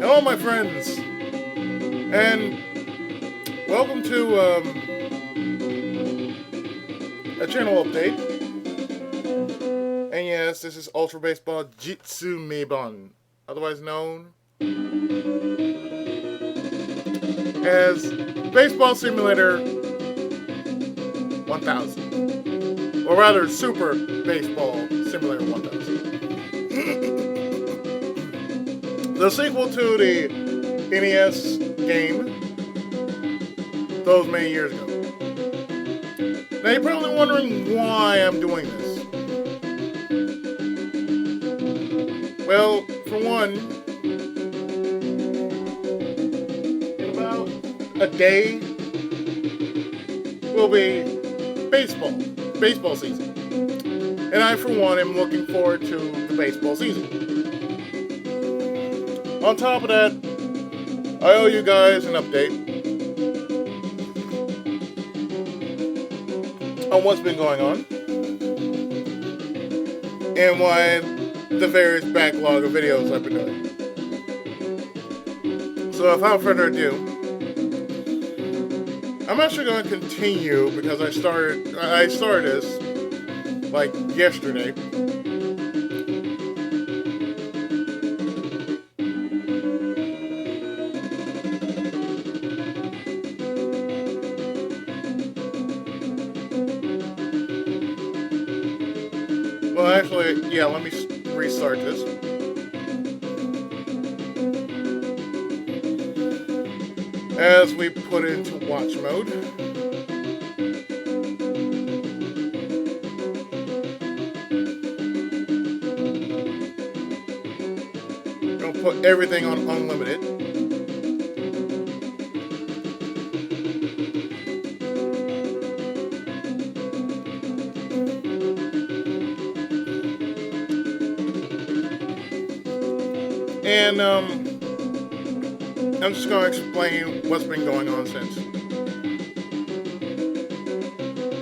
Hello, my friends, and welcome to a channel update. And yes, this is Ultra Baseball Jitsu Mebon, otherwise known as Baseball Simulator 1000, or rather, Super Baseball Simulator 1000. The sequel to the NES game those many years ago. Now you're probably wondering why I'm doing this. Well, for one, in about a day will be baseball season. And I, for one, am looking forward to the baseball season. On top of that, I owe you guys an update on what's been going on and why the various backlog of videos I've been doing. So without further ado, I'm actually going to continue because I started this like yesterday. Well, actually, yeah, let me restart this. As we put into watch mode. I'm going to put everything on unlimited. And I'm just going to explain what's been going on since.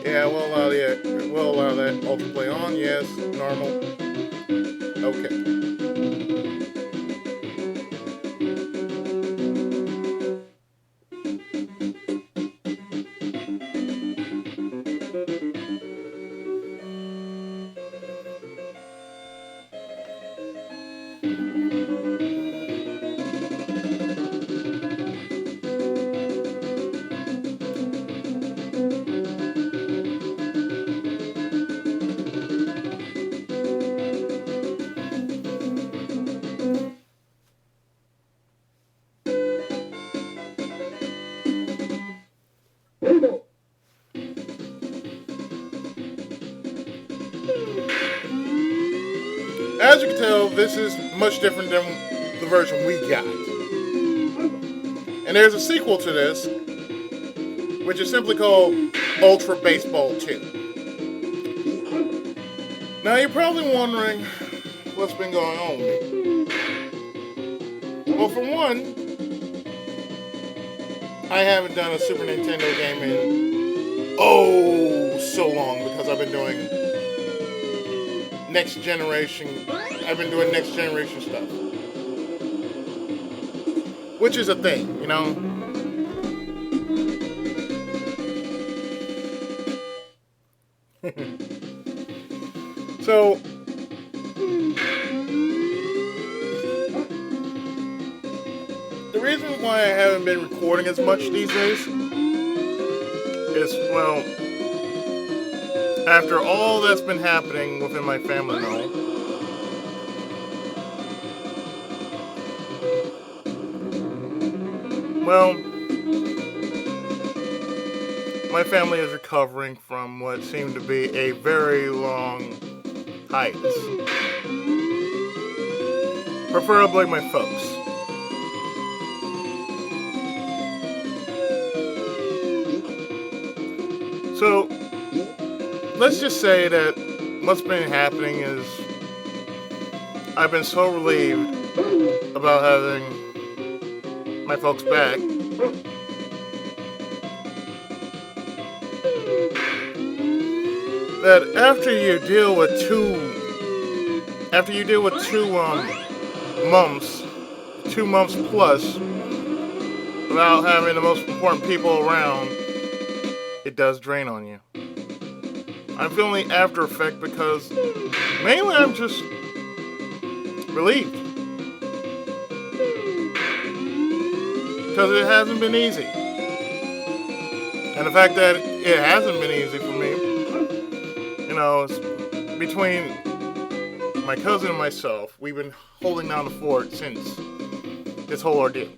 Yeah, we'll allow that ultra play on. Yes, normal. Okay. As you can tell, this is much different than the version we got. And there's a sequel to this, which is simply called Ultra Baseball 2. Now you're probably wondering what's been going on with me. Well, for one, I haven't done a Super Nintendo game in so long because I've been doing next generation stuff. Which is a thing, you know? So, the reason why I haven't been recording as much these days is, well, after all that's been happening within my family and all, well, my family is recovering from what seemed to be a very long hiatus. Preferably my folks. So, let's just say that what's been happening is I've been so relieved about having my folks back that after you deal with two months 2 months plus without having the most important people around, it does drain on you. I'm feeling the after effect because mainly I'm just relieved. Because it hasn't been easy. And the fact that it hasn't been easy for me, it's between my cousin and myself, we've been holding down the fort since this whole ordeal.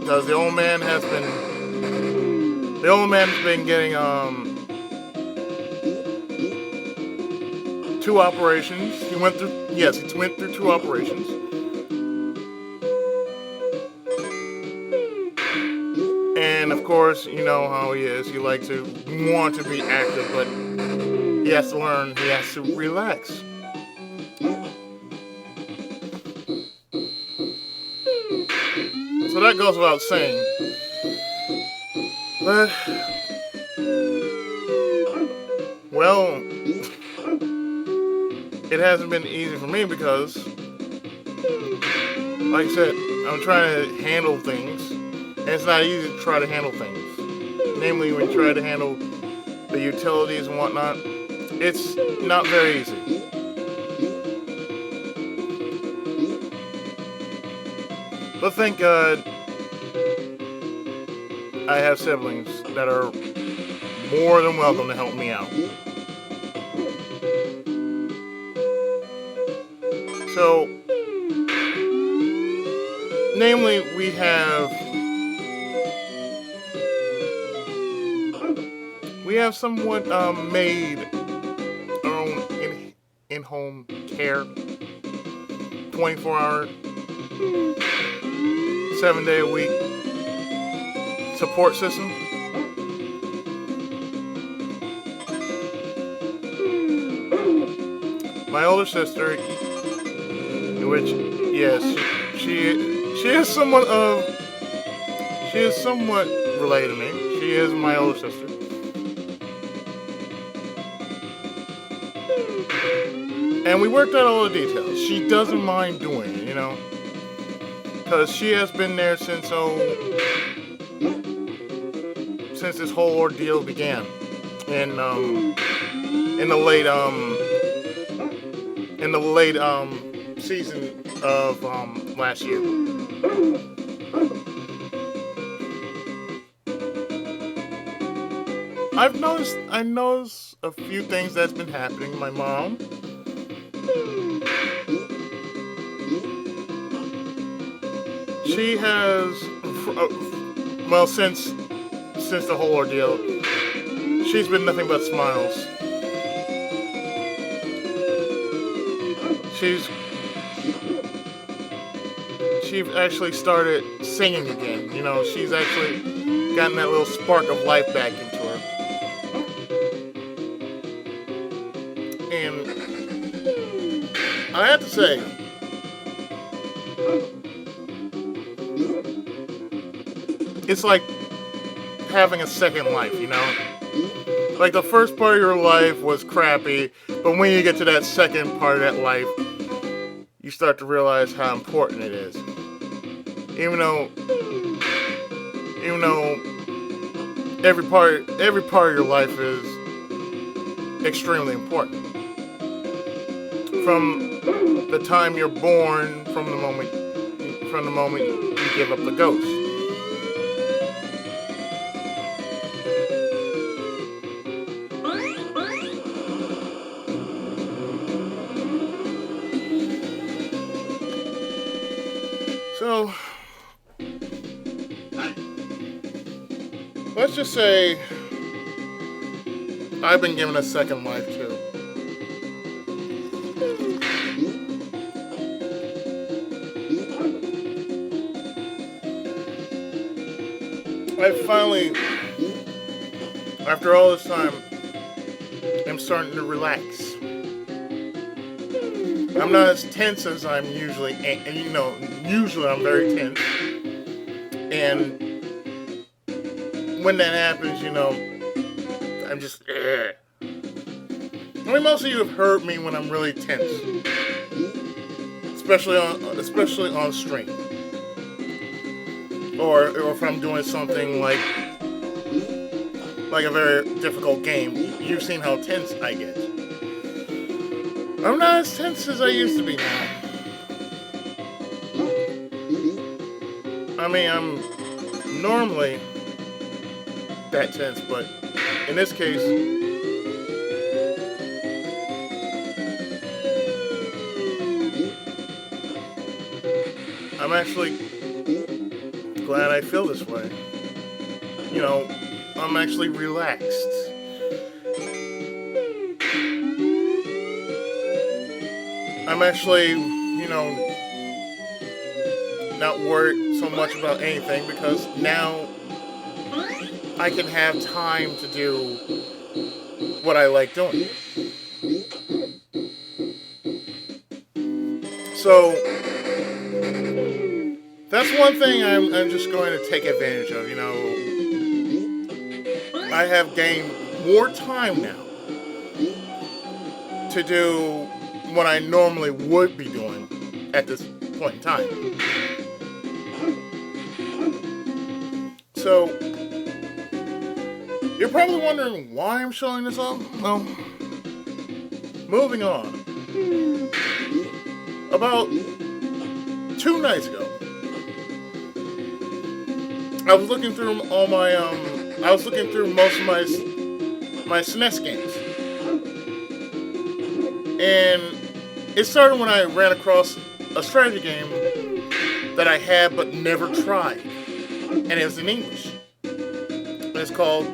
Because the old man has been getting 2 operations. He went through 2 operations. And of course, you know how he is. He likes to want to be active, but he has to learn, he has to relax. So that goes without saying. But, well, it hasn't been easy for me because, like I said, I'm trying to handle things. And it's not easy to try to handle things. Namely, when you try to handle the utilities and whatnot, it's not very easy. But thank God I have siblings that are more than welcome to help me out. So, namely, we have somewhat made our own in-home care, 24-hour, 7-day-a-week support system. My older sister, which yes, she is somewhat related to me. She is my older sister. And we worked out all the details. She doesn't mind doing it, because she has been there since this whole ordeal began in the late season of last year. I noticed a few things that's been happening. My mom, she has, since the whole ordeal, she's been nothing but smiles. She's actually started singing again. She's actually gotten that little spark of life back into her. And I have to say, it's like having a second life, Like the first part of your life was crappy, but when you get to that second part of that life, you start to realize how important it is. Even though every part of your life is extremely important. From the time you're born, from the moment you give up the ghost. So, let's just say I've been given a second life too. I finally, after all this time, am starting to relax. I'm not as tense as I'm usually, and usually I'm very tense. And when that happens, I'm just, most of you have heard me when I'm really tense. especially on stream, or if I'm doing something like a very difficult game. You've seen how tense I get. I'm not as tense as I used to be now. I mean, I'm normally that tense, but in this case, I'm actually glad I feel this way. You know, I'm actually relaxed. I'm actually, not worried so much about anything because now I can have time to do what I like doing. So that's one thing I'm just going to take advantage of. I have gained more time now to do what I normally would be doing at this point in time. So, you're probably wondering why I'm showing this off. Well, moving on. About 2 nights ago, I was looking through most of my SNES games, and it started when I ran across a strategy game that I had but never tried, and it was in English. And it's called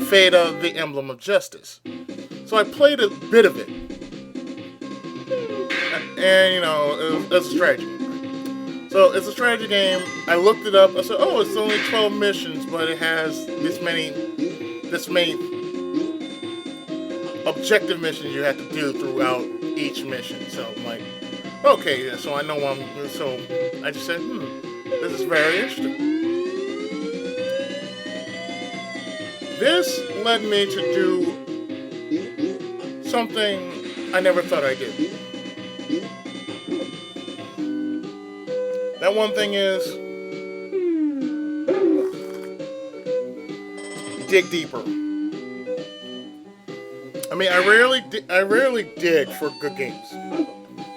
Fata, the Emblem of Justice. So I played a bit of it, and it was a strategy game. So it's a strategy game. I looked it up. I said, "Oh, it's only 12 missions, but it has this many objective missions you have to do throughout each mission." So I'm like, "Okay, yeah, so I know So I just said, this is very interesting." This led me to do something I never thought I did. That one thing is dig deeper. I mean, I rarely dig for good games,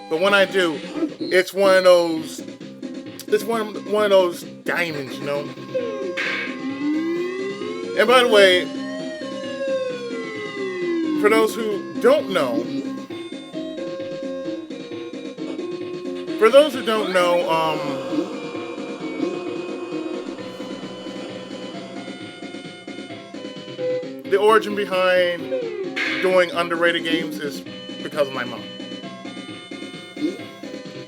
but when I do, it's one of those diamonds, And by the way, for those who don't know, the origin behind doing underrated games is because of my mom.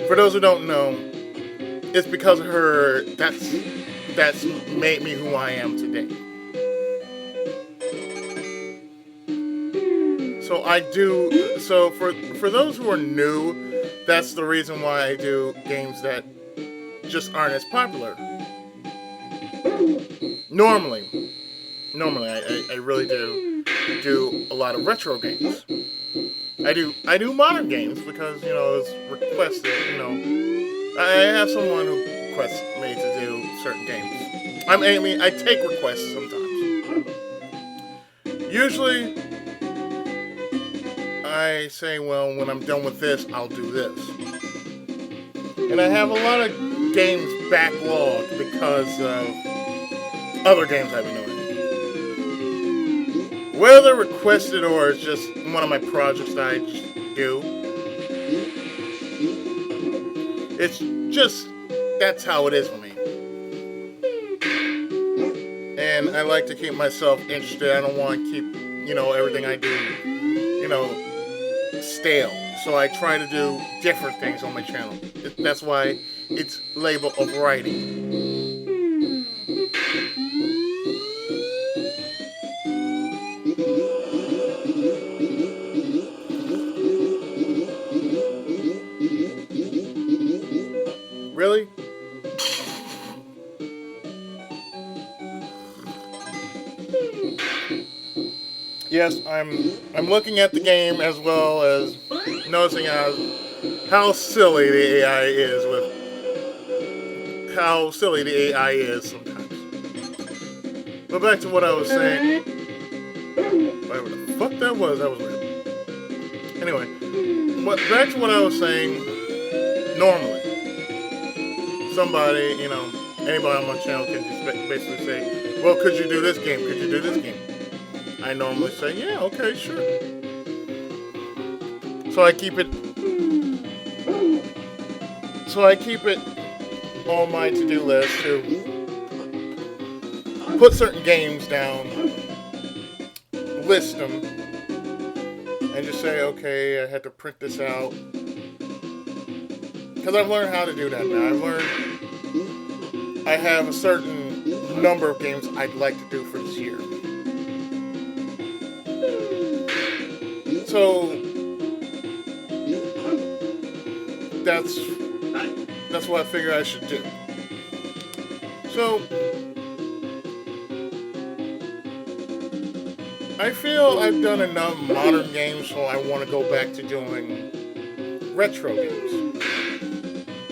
For those who don't know, it's because of her that's made me who I am today. So for those who are new, that's the reason why I do games that just aren't as popular. Normally I really do a lot of retro games. I do modern games because it's requested. I have someone who requests me to do certain games. I take requests sometimes. Usually, I say, well, when I'm done with this, I'll do this. And I have a lot of games backlogged because of other games I've been doing. Whether requested or it's just one of my projects that I do, it's just, that's how it is for me. And I like to keep myself interested. I don't want to keep, everything I do, stale. So I try to do different things on my channel. That's why it's labeled a variety. Really? Yes, I'm looking at the game as well as noticing how silly the AI is how silly the AI is sometimes. But back to what I was saying. Whatever the fuck that was weird. Anyway, back to what I was saying. Normally, somebody, anybody on my channel can just basically say, well, could you do this game? Could you do this game? I normally say, yeah, okay, sure. So I keep it on my to-do list to put certain games down, list them, and just say, okay, I had to print this out. Because I've learned how to do that now. I have a certain number of games I'd like to do for this year. So that's what I figure I should do. So I feel I've done enough modern games, so I want to go back to doing retro games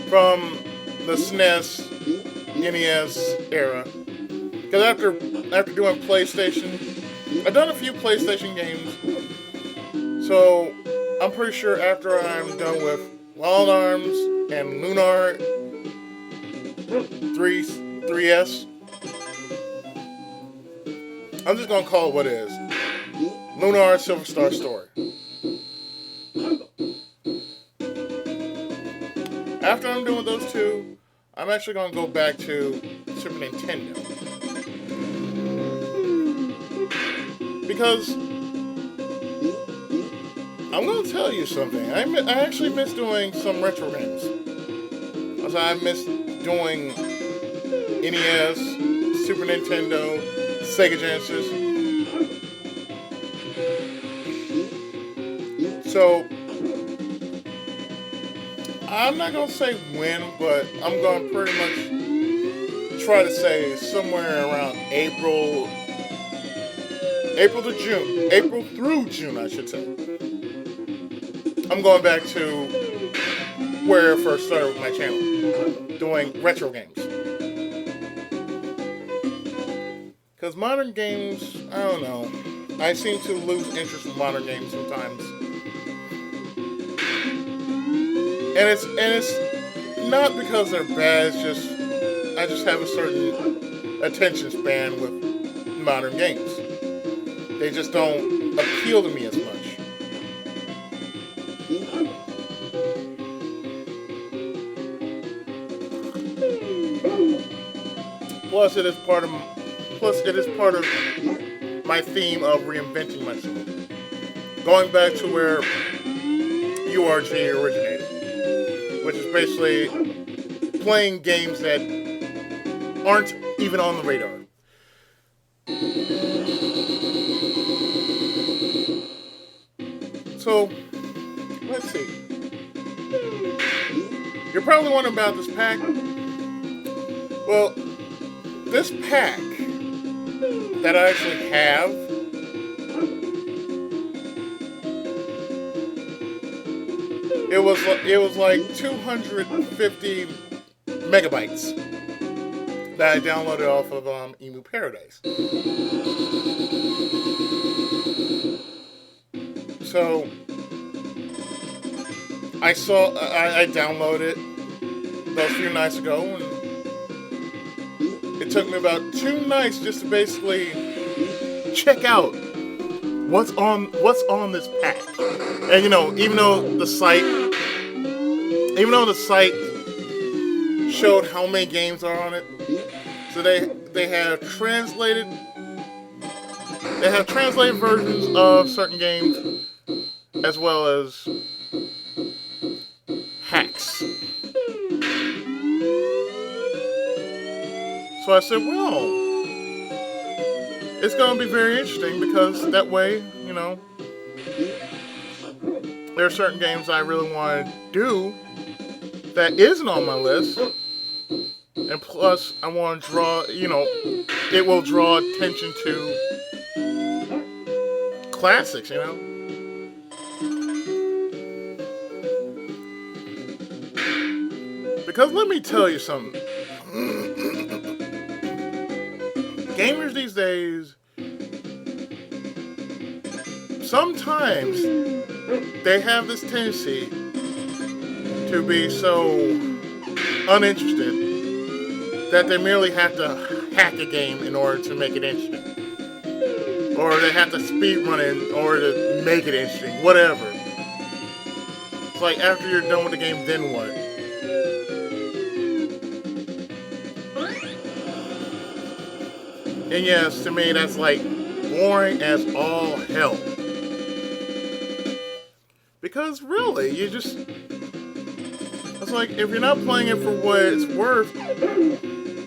from the SNES, NES era. Because after doing PlayStation, I've done a few PlayStation games. So I'm pretty sure after I'm done with Wild Arms and Lunar 3S, I'm just gonna call it what it is. Lunar Silver Star Story. After I'm done with those two, I'm actually gonna go back to Super Nintendo. Because I'm gonna tell you something. I actually miss doing some retro games. Also, I miss doing NES, Super Nintendo, Sega Genesis. So I'm not gonna say when, but I'm gonna pretty much try to say somewhere around April through June, I should say. I'm going back to where I first started with my channel, doing retro games. Because modern games, I don't know. I seem to lose interest in modern games sometimes. And it's not because they're bad, it's just I just have a certain attention span with modern games. They just don't appeal to me as much. Plus, it is part of my theme of reinventing myself, going back to where URG originated, which is basically playing games that aren't even on the radar. So, let's see. You're probably wondering about this pack. Well, this pack that I actually have it was like 250 megabytes that I downloaded off of Emu Paradise. So I downloaded it those few nights ago, and it took me about 2 nights just to basically check out what's on this pack. And even though the site showed how many games are on it, so they have translated versions of certain games as well as hacks. So I said, well, it's going to be very interesting because that way, there are certain games I really want to do that isn't on my list. And plus, I want to draw, it will draw attention to classics, Because let me tell you something. Gamers these days, sometimes they have this tendency to be so uninterested that they merely have to hack a game in order to make it interesting. Or they have to speed run it in order to make it interesting. Whatever. It's like after you're done with the game, then what? And yes, to me, that's like boring as all hell. Because really, it's like if you're not playing it for what it's worth,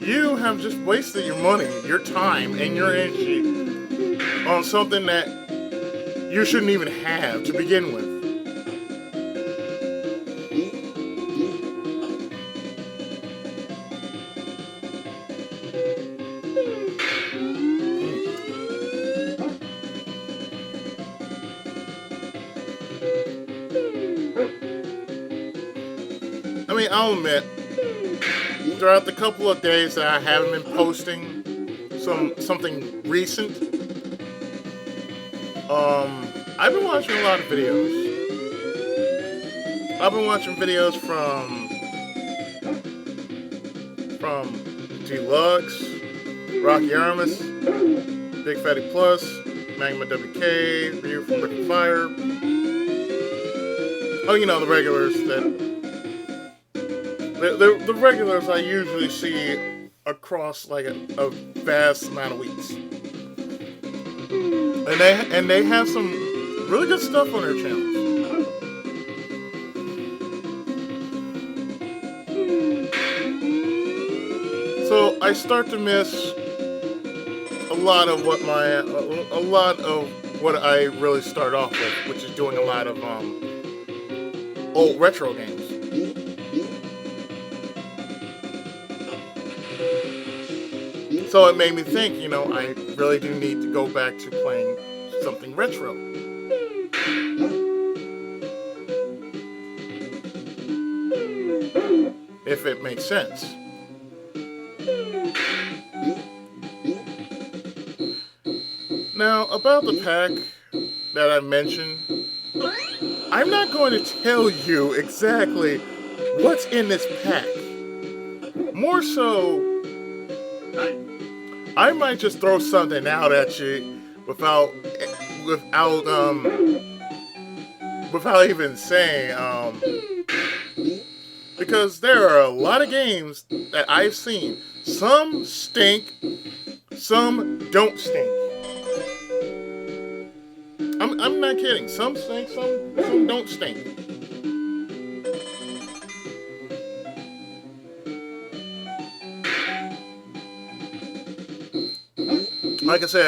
you have just wasted your money, your time, and your energy on something that you shouldn't even have to begin with. I mean, I'll admit, throughout the couple of days that I haven't been posting something recent, I've been watching a lot of videos. I've been watching videos from Deluxe, Rocky Armus, Big Fatty Plus, Magma WK, Ryu from Rick Fire. Oh, you know, the regulars the regulars I usually see across like a vast amount of weeks. And they have some really good stuff on their channels. So I start to miss a lot of what I really start off with, which is doing a lot of old retro games. So it made me think, you know, I really do need to go back to playing something retro. If it makes sense. Now, about the pack that I mentioned, I'm not going to tell you exactly what's in this pack. More so, I might just throw something out at you without even saying, because there are a lot of games that I've seen. Some stink, some don't stink. I'm not kidding. Some stink, some don't stink. Like I said,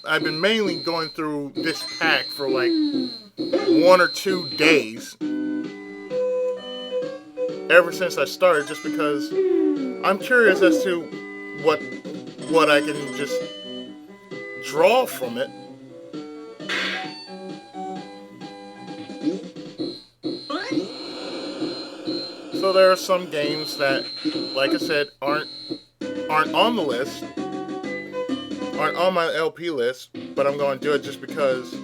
I've been mainly going through this pack for like 1 or 2 days ever since I started, just because I'm curious as to what I can just draw from it. So there are some games that, like I said, aren't on the list. Aren't on my LP list, but I'm going to do it just because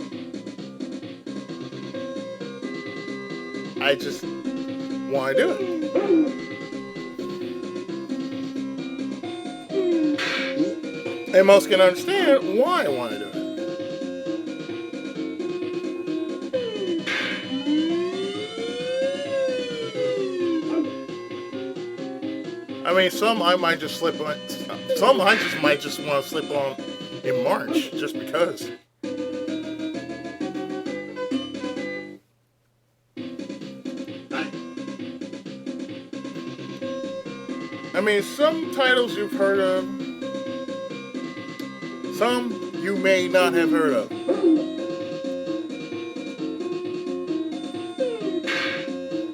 I just want to do it. And most can understand why I want to do it. I mean, some I might just slip on. Some I just might just want to slip on in March, just because. I mean, some titles you've heard of, some you may not have heard of.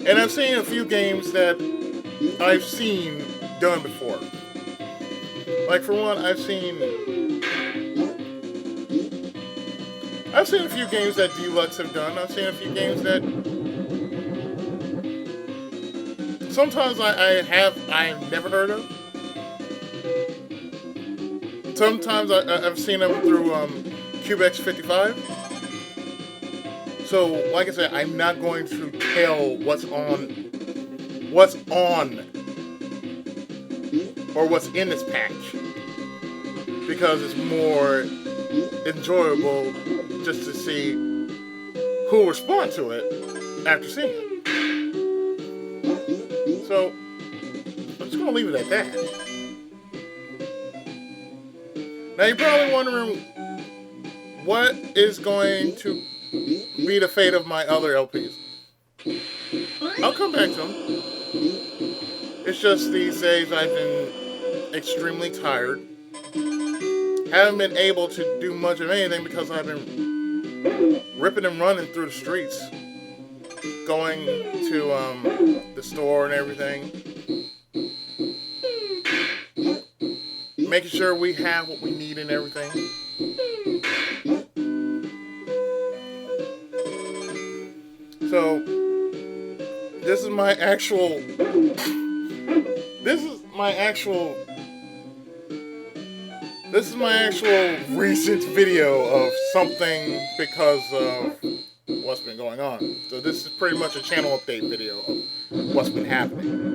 And I've seen a few games that I've seen done before. Like, for one, I've seen a few games that Deluxe have done. I've seen a few games that Sometimes I've never heard of. Sometimes I've seen them through Cubex 55. So, like I said, I'm not going to tell what's on, or what's in this patch, because it's more enjoyable just to see who will respond to it after seeing it. So, I'm just gonna leave it at that. Now you're probably wondering what is going to be the fate of my other LPs. I'll come back to them. It's just these days I've been extremely tired. Haven't been able to do much of anything because I've been ripping and running through the streets, going to the store and everything, making sure we have what we need and everything. So this is my actual recent video of something because of what's been going on. So this is pretty much a channel update video of what's been happening.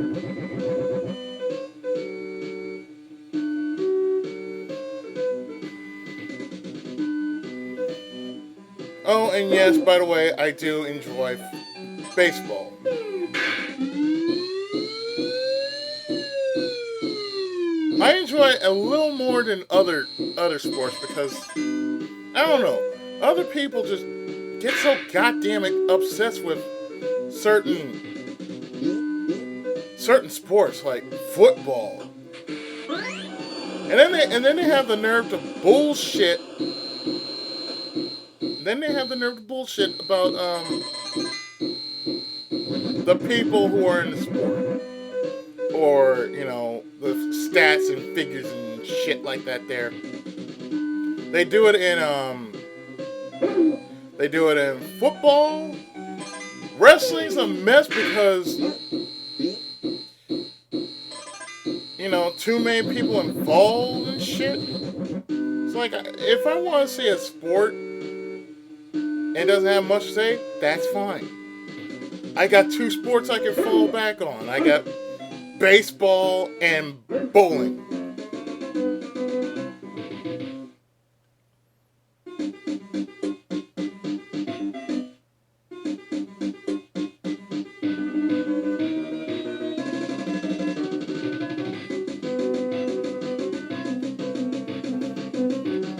Oh, and yes, by the way, I do enjoy baseball. I enjoy it a little more than other sports because, I don't know, other people just get so goddamn obsessed with certain sports like football. And then they have the nerve to bullshit. Then they have the nerve to bullshit about the people who are in the sport, or the stats and figures and shit like that. There, they do it in football. Wrestling's a mess because too many people involved and shit. It's like, if I want to see a sport and doesn't have much to say, that's fine. I got two sports I can fall back on. I got baseball and bowling.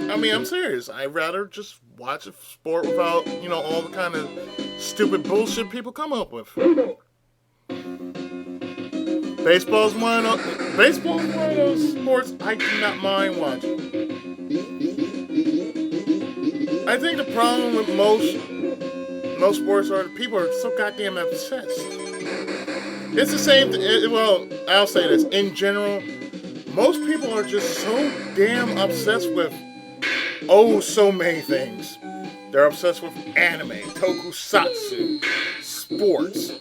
I mean, I'm serious. I'd rather just watch a sport without, all the kind of stupid bullshit people come up with. Baseball's one of those sports I do not mind watching. I think the problem with most sports are people are so goddamn obsessed. It's the same thing. Well, I'll say this. In general, most people are just so damn obsessed with so many things. They're obsessed with anime, tokusatsu, sports,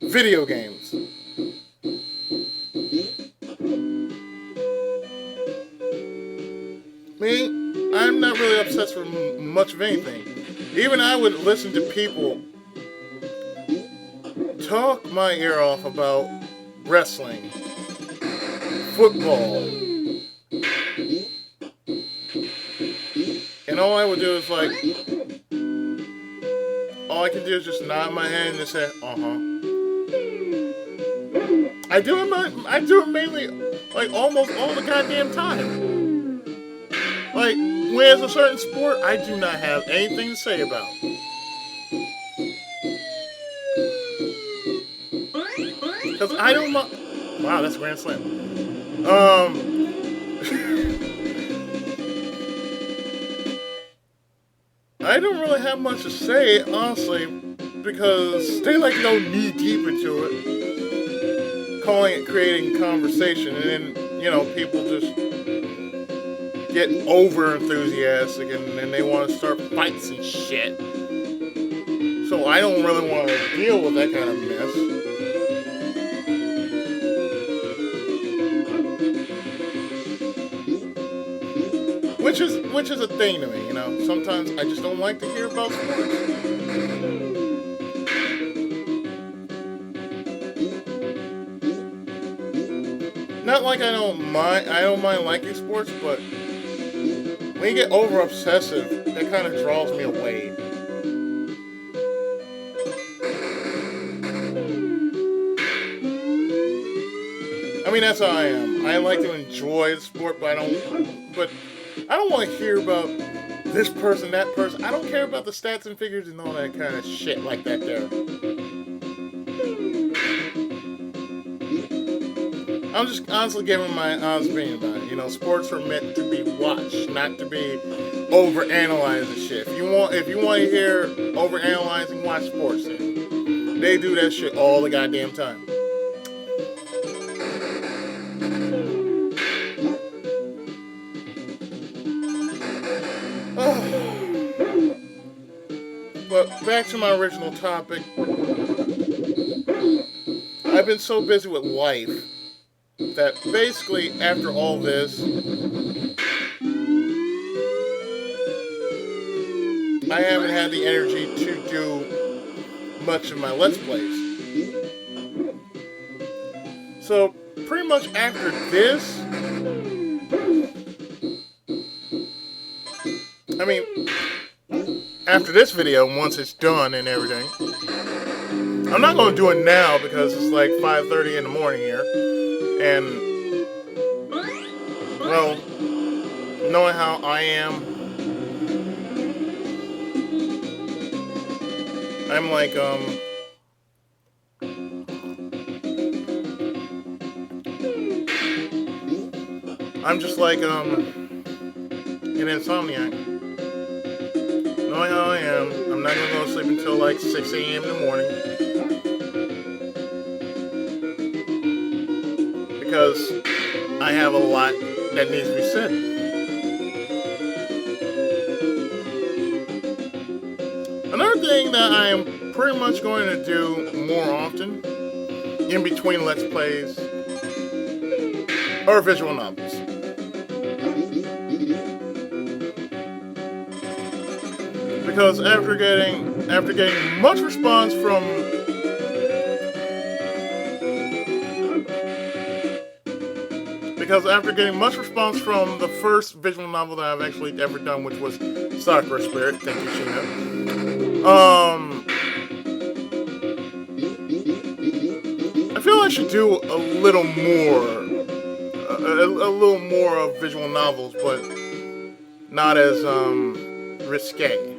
video games. Me, I'm not really obsessed with much of anything. Even I would listen to people talk my ear off about wrestling, football, and all I would do is all I can do is just nod my head and say, I do it mainly, almost all the goddamn time. When there's a certain sport I do not have anything to say about. Because I don't mind. Wow, that's a grand slam. I don't really have much to say, honestly, because they like to go knee deep into it, calling it creating conversation, and then, people just get over enthusiastic and then they want to start fights and shit. So I don't really want to deal with that kind of mess. which is a thing to me, you know. Sometimes I just don't like to hear about sports. Not like I don't mind liking sports, but when you get over obsessive, that kind of draws me away. I mean, that's how I am. I like to enjoy the sport, but I don't want to hear about this person, that person. I don't care about the stats and figures and all that kind of shit like that there. I'm just honestly giving my honest opinion about it. You know, sports are meant to be watched, not to be over-analyzing shit. If you want to hear over-analyzing, watch sports then. They do that shit all the goddamn time. But back to my original topic. I've been so busy with life that basically after all this, I haven't had the energy to do much of my Let's Plays. So pretty much after this, I mean, after this video, once it's done and everything, I'm not going to do it now because it's like 5:30 in the morning here. And, well, knowing how I am, I'm like, I'm just like, an insomniac. Knowing how I am, I'm not going to go to sleep until like 6 a.m. in the morning. Because I have a lot that needs to be said. Another thing that I am pretty much going to do more often, in between Let's Plays, are visual novels. Because after getting much response from the first visual novel that I've actually ever done, which was Sakura Spirit. Thank you, Sheena. I feel I should do a little more of visual novels, but not as risque.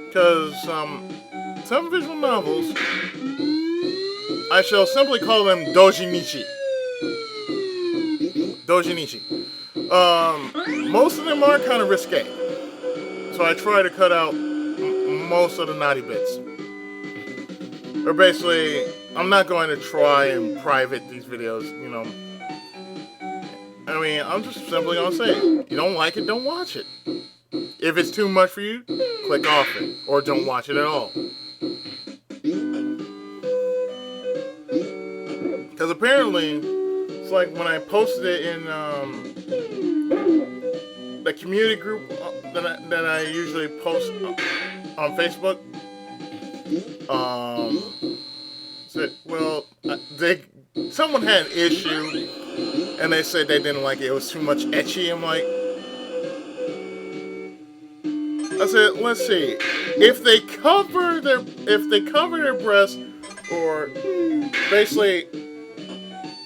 Because some visual novels, I shall simply call them dojinichi. Most of them are kind of risque, so I try to cut out most of the naughty bits. Or basically, I'm not going to try and private these videos, you know. I mean, I'm just simply going to say, you don't like it, don't watch it. If it's too much for you, click off it, or don't watch it at all. Because apparently, it's like when I posted it in the community group that I usually post on Facebook. Someone had an issue, and they said they didn't like it. It was too much ecchi. I'm like, I said, let's see. If they cover their breasts, or basically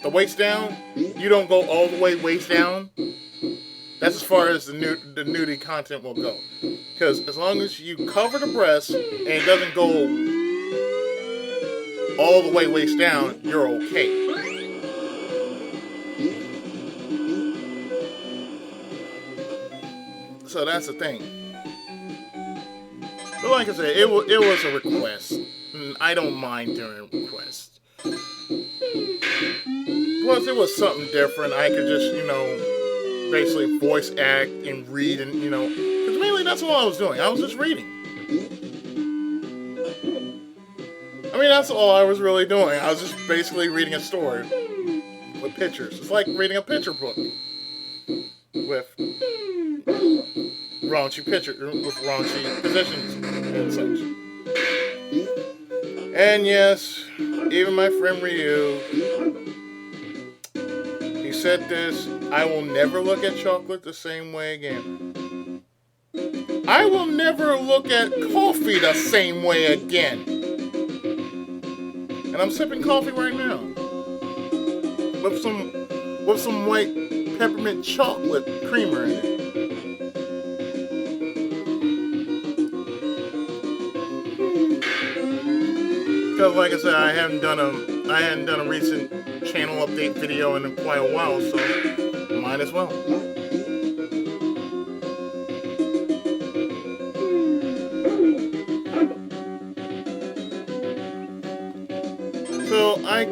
the waist down, you don't go all the way waist down. That's as far as the nudity content will go. Because as long as you cover the breast and it doesn't go all the way waist down, you're okay. So that's the thing. But like I said, it was a request. And I don't mind doing requests. Plus, it was something different. I could just, basically voice act and read and, because mainly that's all I was doing. I was just reading. I mean, that's all I was really doing. I was just basically reading a story. with pictures. It's like reading a picture book with raunchy positions and such. And yes, even my friend Ryu, he said this: I will never look at chocolate the same way again. I will never look at coffee the same way again. And I'm sipping coffee right now with some white peppermint chocolate creamer in it. Because like I said, I hadn't done a recent channel update video in quite a while, so might as well. So I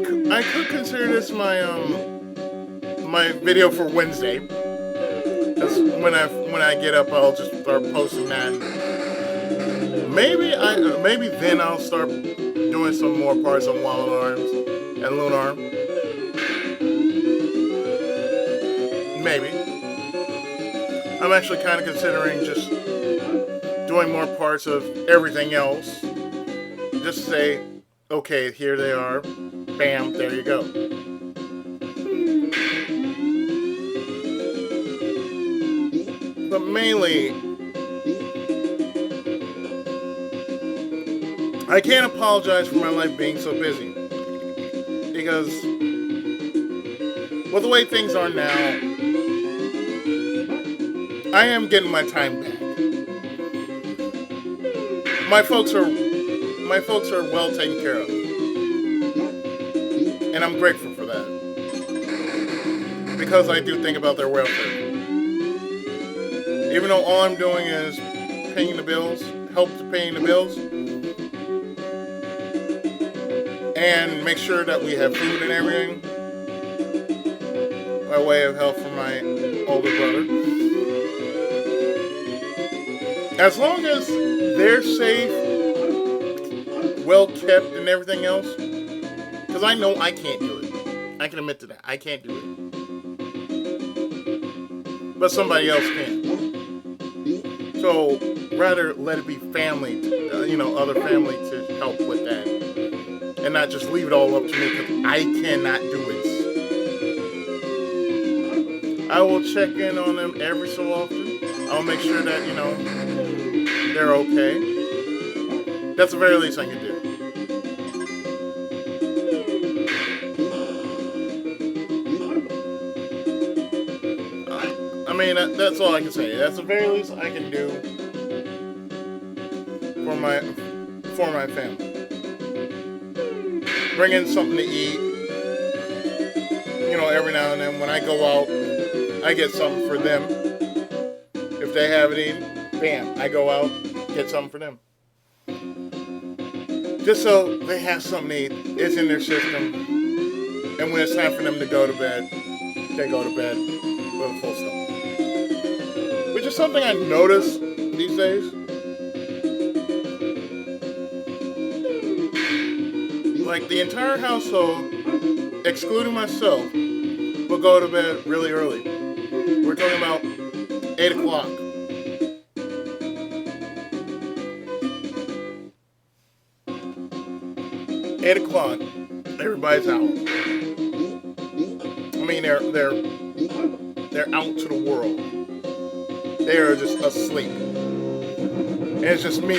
could consider this my video for Wednesday. That's when I get up, I'll just start posting that. Maybe then I'll start doing some more parts on Wild Arms and Loon Arm. Maybe. I'm actually kind of considering just doing more parts of everything else. Just say, okay, here they are. Bam, there you go. But mainly, I can't apologize for my life being so busy. Because with the way things are now, I am getting my time back. My folks are well taken care of. And I'm grateful for that. Because I do think about their welfare. Even though all I'm doing is paying the bills, help to paying the bills, and make sure that we have food and everything, by way of help from my older brother. As long as they're safe, well kept, and everything else, because I know I can't do it. I can admit to that. I can't do it. But somebody else can. So, rather let it be family, other family to help with that. And not just leave it all up to me, because I cannot do it. I will check in on them every so often. I'll make sure that, they're okay. That's the very least I can do. I mean, that's all I can say. That's the very least I can do for my family. Bring in something to eat. Every now and then when I go out, I get something for them. If they haven't eaten, bam, I go out, get something for them. Just so they have something to eat. It's in their system. And when it's time for them to go to bed, they go to bed with a full stomach. Which is something I notice these days. Like the entire household, excluding myself, will go to bed really early. We're talking about 8 o'clock. Everybody's out. I mean, they're out to the world. They are just asleep. And it's just me.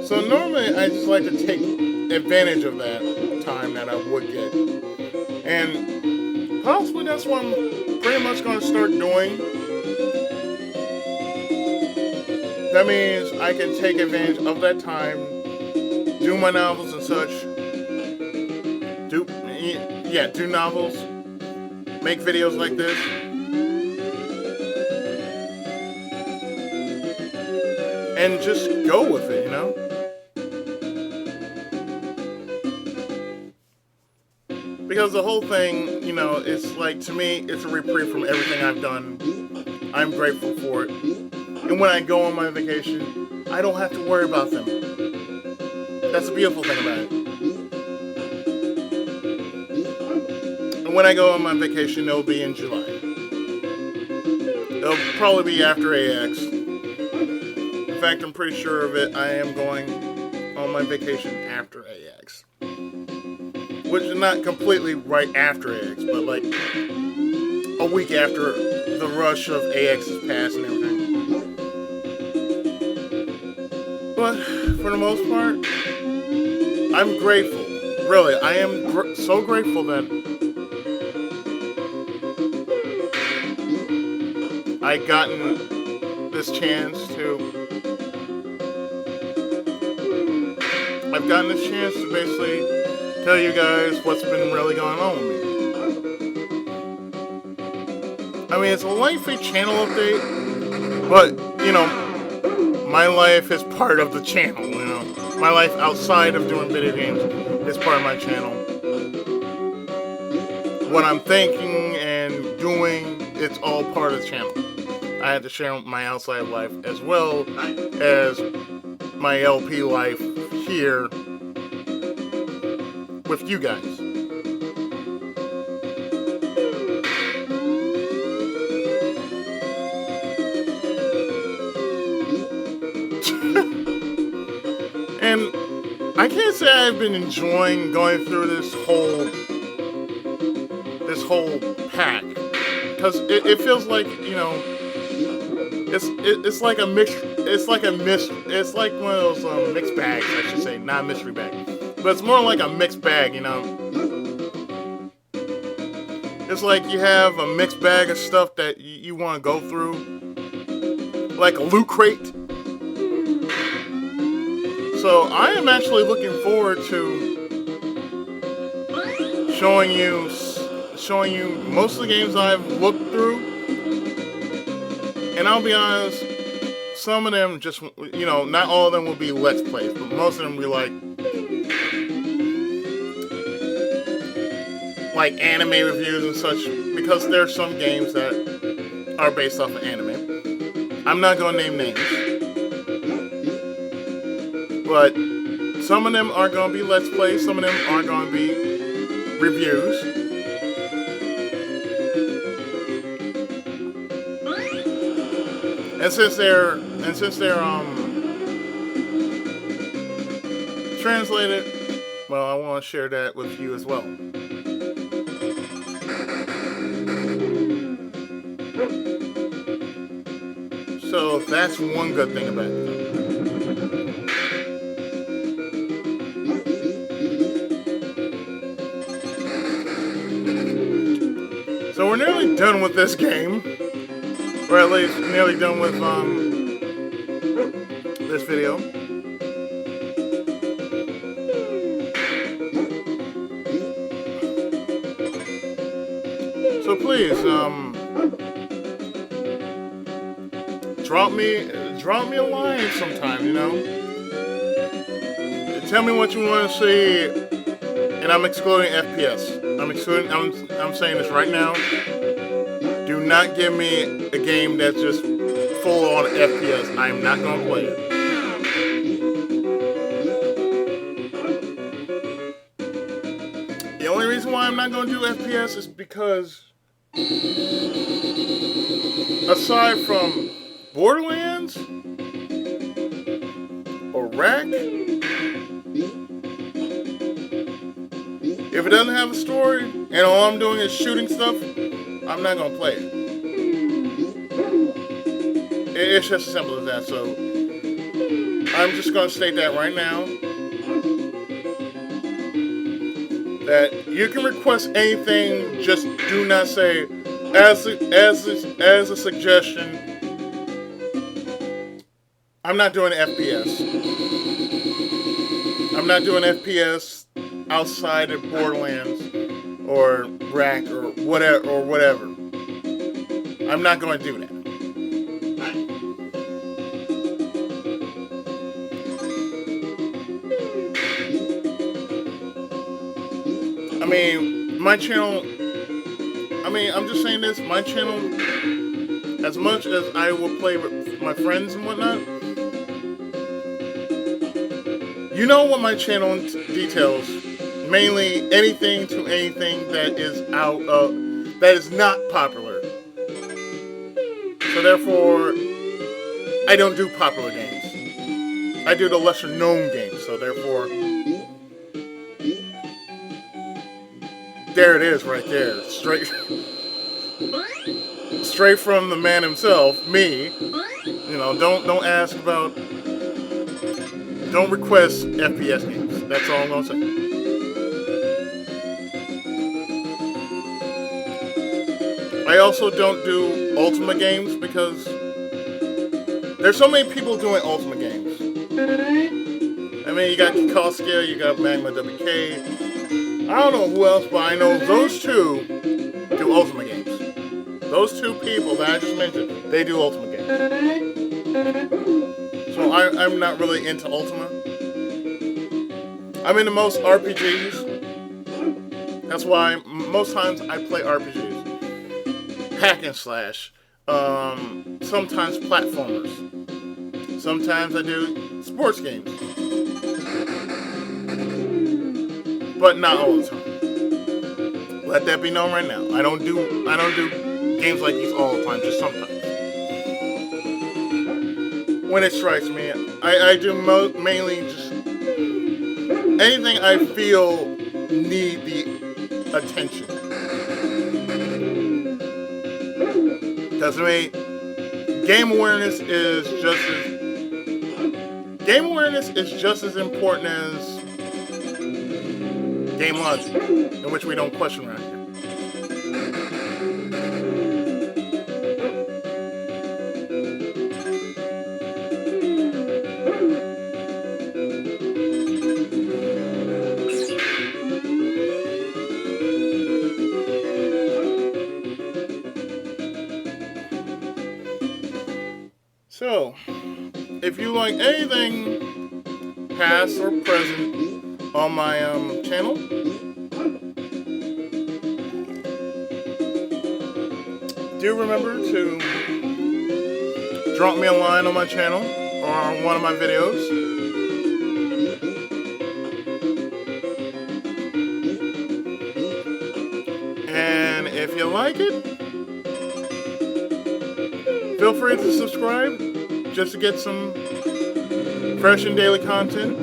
So normally I just like to take advantage of that time that I would get. And possibly that's what I'm pretty much going to start doing. That means I can take advantage of that time, do my novels and such. Do novels, make videos like this. And just go with it, Because the whole thing, it's like, to me, it's a reprieve from everything I've done. I'm grateful for it. And when I go on my vacation, I don't have to worry about them. That's the beautiful thing about it. when I go on my vacation, it'll be in July. It'll probably be after AX. In fact, I'm pretty sure of it. I am going on my vacation after AX. Which is not completely right after AX, but like a week after the rush of AX is past and everything. But for the most part, I'm grateful. Really, I am so grateful that I gotten this chance to. I've gotten this chance to basically tell you guys what's been really going on with me. I mean, it's a lengthy channel update, but you know, my life is part of the channel. You know, my life outside of doing video games is part of my channel. What I'm thinking and doing, it's all part of the channel. I had to share my outside life as well as my LP life here with you guys. And I can't say I've been enjoying going through this whole pack, because it feels like, you know, it's like a mix. It's like one of those mixed bags, I should say, not a mystery bag, but it's more like a mixed bag, you know. It's like you have a mixed bag of stuff that you want to go through, like a loot crate. So I am actually looking forward to showing you most of the games I've looked through. And I'll be honest, some of them just, you know, not all of them will be Let's Plays, but most of them will be like anime reviews and such, because there are some games that are based off of anime. I'm not going to name names, but some of them are going to be Let's Plays, some of them are going to be reviews. And since they're translated, well, I want to share that with you as well. So that's one good thing about it. So we're nearly done with this game. Or at least nearly done with this video. So please, drop me a line sometime, you know. Tell me what you want to see, and I'm excluding FPS. I'm saying this right now. Do not give me a game that's just full on FPS. I'm not going to play it. The only reason why I'm not going to do FPS is because, aside from Borderlands or Rack, if it doesn't have a story and all I'm doing is shooting stuff, I'm not going to play it. It's just as simple as that. So I'm just going to state that right now, that you can request anything, just do not say, as a suggestion, I'm not doing FPS. I'm not doing FPS outside of Borderlands or Rack or whatever. I'm not going to do that. I mean, my channel, I'm just saying this, my channel, as much as I will play with my friends and whatnot, you know what my channel details mainly anything to anything that is not popular. So therefore, I don't do popular games. I do the lesser known games. So therefore, there it is, right there, straight from the man himself, me. Don't ask about, don't request FPS games. That's all I'm gonna say. I also don't do Ultimate games because there's so many people doing Ultimate games. I mean, you got Kikoska, you got Magma WK. I don't know who else, but I know those two do Ultimate games. Those two people that I just mentioned, they do Ultimate games. So I'm not really into Ultima. I'm into most RPGs. That's why most times I play RPGs. Hack and slash. Sometimes platformers. Sometimes I do sports games. But not all the time. Let that be known right now. I don't do games like these all the time, just sometimes. When it strikes me, I do mainly just anything I feel need the attention. Because to me, game awareness is just as important as game logic, in which we don't question around here. So, if you like anything past or present on my channel, do remember to drop me a line on my channel or on one of my videos. And if you like it, feel free to subscribe just to get some fresh and daily content.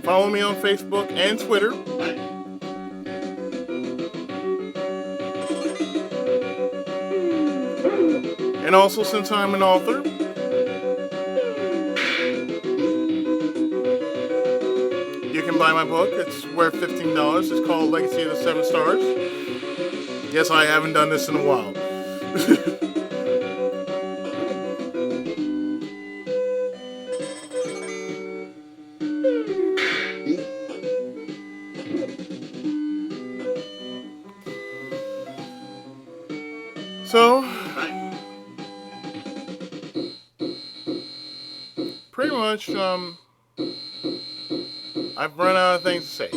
Follow me on Facebook and Twitter. And also, since I'm an author, you can buy my book. It's worth $15. It's called Legacy of the Seven Stars. Yes, I haven't done this in a while. So, pretty much, I've run out of things to say.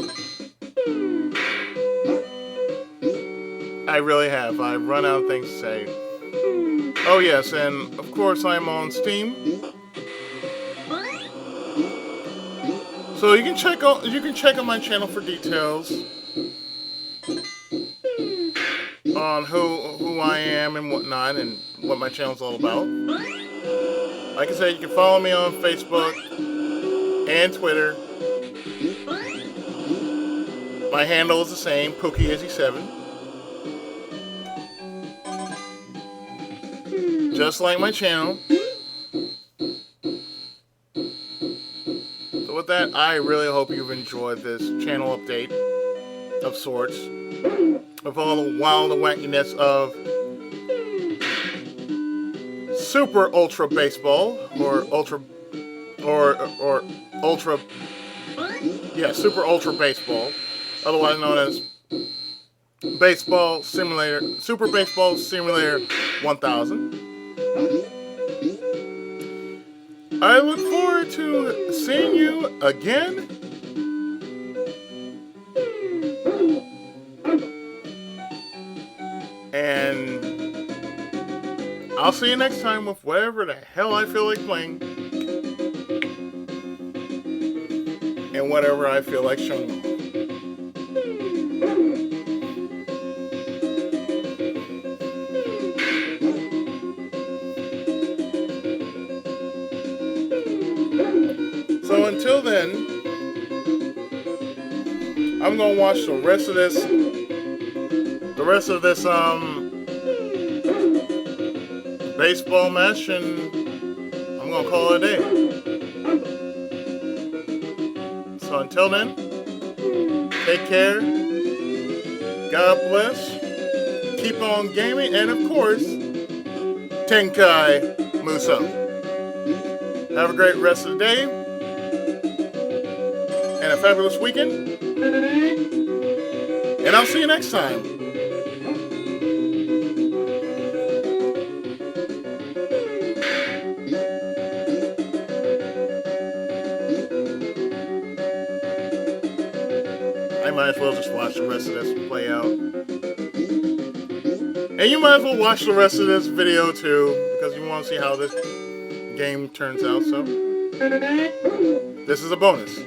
I really have. I've run out of things to say. Oh yes, and of course I'm on Steam. So you can check out my channel for details on who I am and whatnot and what my channel's all about. Like I said, you can follow me on Facebook and Twitter. My handle is the same, PookieIzzy7. Just like my channel. So with that, I really hope you've enjoyed this channel update of sorts. With all the wild wackiness of Super Ultra Baseball, Super Ultra Baseball, otherwise known as Super Baseball Simulator 1000. I look forward to seeing you again. And I'll see you next time with whatever the hell I feel like playing. and whatever I feel like showing off. So until then, I'm gonna watch the rest of this baseball match, and I'm gonna call it a day. So until then, take care, God bless, keep on gaming, and of course, Tenkai Muso. Have a great rest of the day, and a fabulous weekend, and I'll see you next time. I might as well just watch the rest of this play out. And you might as well watch the rest of this video too, because you want to see how this game turns out. So, this is a bonus.